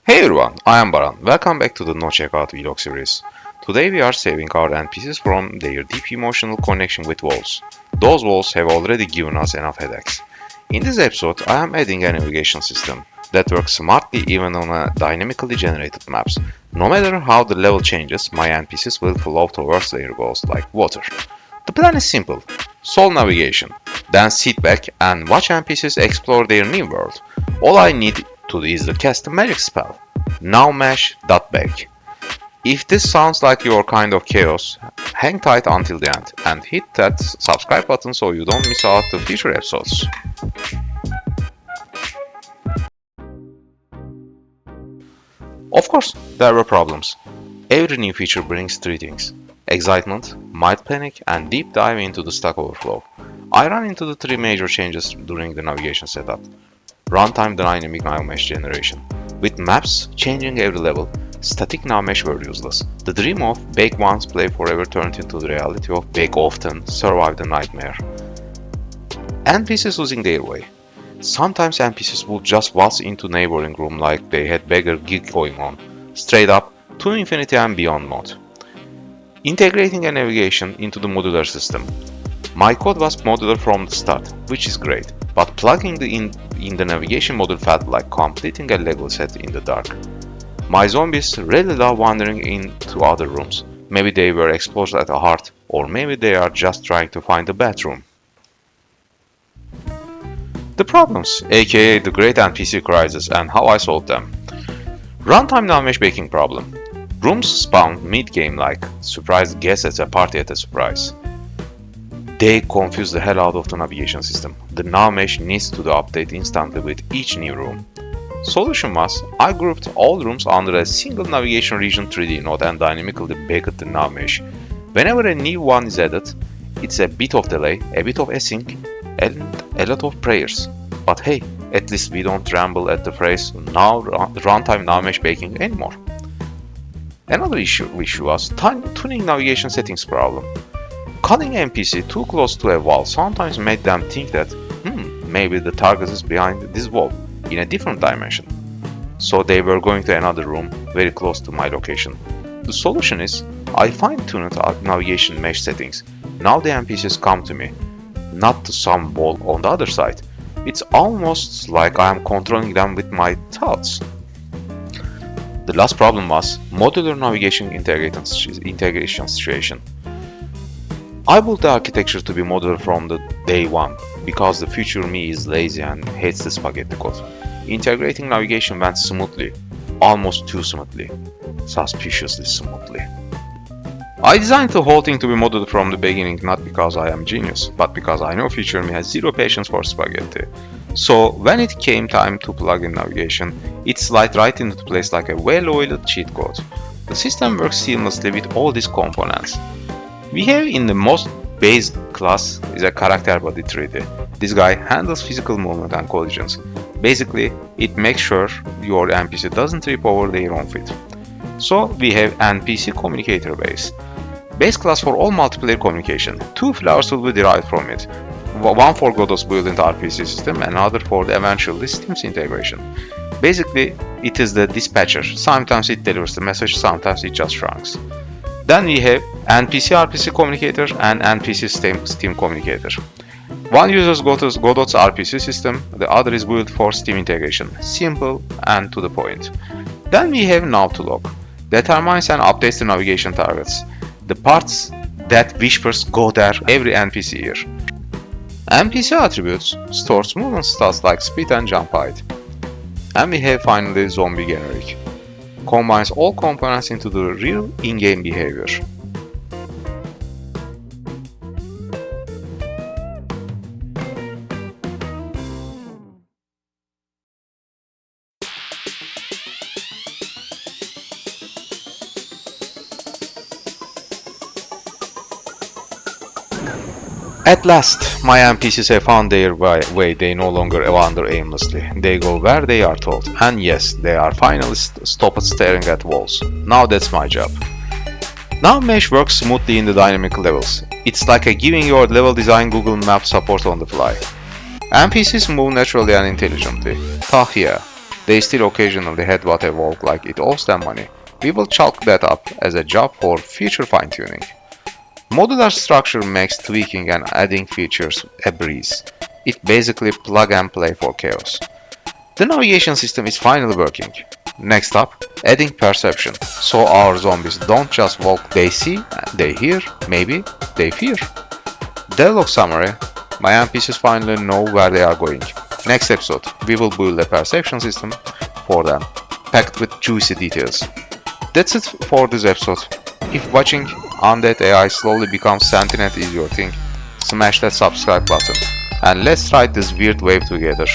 Hey everyone, I am Baran. Welcome back to the No Checkout vlog series. Today we are saving our NPCs from their deep emotional connection with walls. Those walls have already given us enough headaches. In this episode, I am adding a navigation system that works smartly even on a dynamically generated maps. No matter how the level changes, my NPCs will flow towards their goals like water. The plan is simple. Solve navigation, then sit back and watch NPCs explore their new world. All I need to do is to cast a magic spell. NavMesh.bag. If this sounds like your kind of chaos, hang tight until the end and hit that subscribe button so you don't miss out the future episodes. Of course, there were problems. Every new feature brings three things: excitement, mild panic, and deep dive into the Stack Overflow. I ran into the three major changes during the navigation setup. Runtime dynamic NavMesh generation. With maps changing every level, static NavMesh were useless. The dream of bake once, play forever turned into the reality of bake often, survive the nightmare. NPCs losing their way. Sometimes NPCs would just waltz into neighboring room like they had bigger gig going on, straight up to infinity and beyond mode. Integrating a navigation into the modular system. My code was modular from the start, which is great, but plugging in the navigation module felt like completing a Lego set in the dark. My zombies really love wandering into other rooms. Maybe they were exposed at the heart, or maybe they are just trying to find a bathroom. The problems, aka the great NPC crisis, and how I solved them. Runtime NavMesh baking problem. Rooms spawn mid-game like surprise guests at a party at a surprise. They confuse the hell out of the navigation system. The NavMesh needs to update instantly with each new room. Solution was, I grouped all rooms under a single navigation region 3D node and dynamically baked the NavMesh. Whenever a new one is added, it's a bit of delay, a bit of async, and a lot of prayers. But hey, at least we don't ramble at the phrase now runtime NavMesh baking anymore. Another issue was tuning navigation settings problem. Calling NPC too close to a wall sometimes made them think that, maybe the target is behind this wall, in a different dimension. So they were going to another room very close to my location. The solution is, I fine-tuned navigation mesh settings. Now the NPCs come to me, not to some wall on the other side. It's almost like I am controlling them with my thoughts. The last problem was modular navigation integration situation. I built the architecture to be modular from the day one, because the future me is lazy and hates the spaghetti code. Integrating navigation went smoothly, almost too smoothly, suspiciously smoothly. I designed the whole thing to be modular from the beginning, not because I am genius, but because I know future me has zero patience for spaghetti. So when it came time to plug in navigation, it slid right into place like a well-oiled cheat code. The system works seamlessly with all these components. We have in the most base class is a character body 3D. This guy handles physical movement and collisions. Basically, it makes sure your NPC doesn't trip over their own feet. So we have NPC communicator base. Base class for all multiplayer communication. Two flowers will be derived from it. One for Godot's built-in RPC system and another for the eventually Steam's integration. Basically, it is the dispatcher. Sometimes it delivers the message, sometimes it just shrinks. Then we have NPC RPC communicator and NPC Steam communicator. One uses Godot's RPC system, the other is built for Steam integration. Simple and to the point. Then we have nav2log. Determines and updates the navigation targets. The parts that whispers go there every NPC year. NPC attributes stores movement stats like speed and jump height. And we have finally zombie generic. Combines all components into the real in-game behavior. At last, my NPCs have found their way. They no longer wander aimlessly. They go where they are told. And yes, they are finally stopped staring at walls. Now that's my job. NavMesh works smoothly in the dynamic levels. It's like giving your level design Google Maps support on the fly. NPCs move naturally and intelligently. Yeah. They still occasionally head what evolve like it owes them money. We will chalk that up as a job for future fine-tuning. Modular structure makes tweaking and adding features a breeze. It basically plug and play for chaos. The navigation system is finally working. Next up, adding perception, so our zombies don't just walk, they see, they hear, maybe they fear. Devlog summary, my NPCs finally know where they are going. Next episode, we will build a perception system for them, packed with juicy details. That's it for this episode. If watching Undead AI slowly becomes sentient is your thing, smash that subscribe button and let's ride this weird wave together.